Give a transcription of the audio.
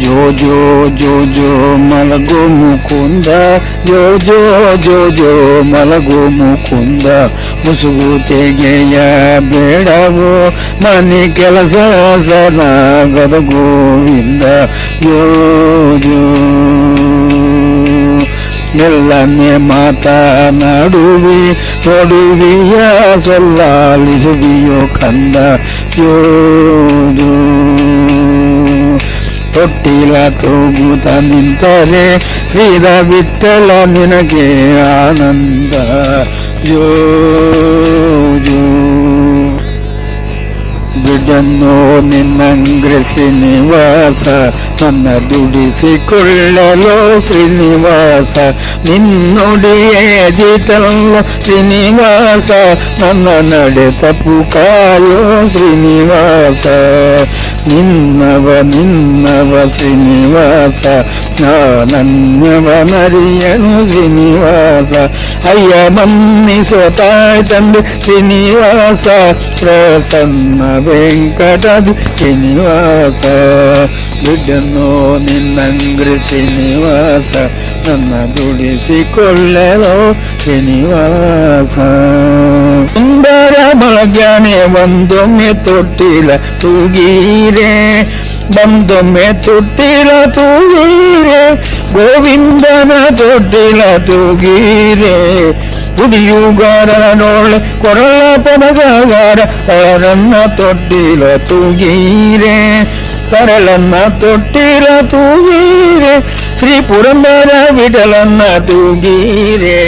ಜೋ ಜೋ ಜೋ ಜೋ ಮಲಗೋ ಮುಕುಂದ, ಜೋ ಜೋ ಜೋ ಜೋ ಮಲಗೋ ಮುಕುಂದ, ಮುಸುಗು ತೆಗೆಯ ಬೇಡವೋ ಮನೆ ಕೆಲಸ ಸನಾಗದ ಗೋವಿಂದ. ಜೋ ಜೋ ಮೆಲ್ಲನೆ ಮಾತನಾಡುವಿ, ನೋಡುವಿಯ ಸೊಲ್ಲಾಲಿಸುವಿಯೋ ಕಂದ. ಜೋ ಜೋ ತೊಟ್ಟಿಲ ತೂಗುತ್ತ ನಿಂತರೆ ಶ್ರೀದ ಬಿಟ್ಟಲ ನಿನಗೆ ಆನಂದ. ಜೋ ಜೋ ಬಿಡನ್ನು ನಿನ್ನಂಗ್ರೆ ಶ್ರೀನಿವಾಸ, ನನ್ನ ದುಡಿಸಿಕೊಳ್ಳಲು ಶ್ರೀನಿವಾಸ. ನಿನ್ನುಡಿಯೇ ಜಿತಲ್ಲ ಶ್ರೀನಿವಾಸ, ನನ್ನ ನಡೆ ತಪ್ಪು ಕಾಯೋ ಶ್ರೀನಿವಾಸ. ನಿನ್ನವ ನಿನ್ನವ ಶ್ರೀನಿವಾಸ, ನಾನನ್ಯವನರಿಯನು ಶ್ರೀನಿವಾಸ. ಅಯ್ಯ ಮನ್ನಿಸೋ ತಾಯ್ ತಂದೆ ಶ್ರೀನಿವಾಸ, ಪ್ರಸನ್ನ ವೆಂಕಟದು ಶ್ರೀನಿವಾಸ. ದುಡ್ಡನ್ನು ನಿನ್ನಂಗ್ರೆ ಶ್ರೀನಿವಾಸ, ನನ್ನ ದುಡಿಸಿಕೊಳ್ಳಲು ಶ್ರೀನಿವಾಸ. ಸುಂದರ ಬಳಗ್ಯಾನೆ ಒಂದೊಮ್ಮೆ ತೊಟ್ಟಿಲ ತೂಗೀರೆ, ಬಂದೊಮ್ಮೆ ತೊಟ್ಟಿಲ ತೂಗೀರೆ, ಗೋವಿಂದನ ತೊಟ್ಟಿಲ ತೂಗೀರೆ. ಕುಡಿಯುಗಾರನೊಳ್ಳೆ ಕೊರಳ ಪದಗಾರ, ತರಳನ್ನ ತೊಟ್ಟಿಲ ತೂಗೀರೆ, ತರಳನ್ನ ತೊಟ್ಟಿಲ ತೂಗೀರೆ. ಶ್ರೀ ಪುರಂದರ ವಿಠಲನ್ನ ತೂಗೀರೆ.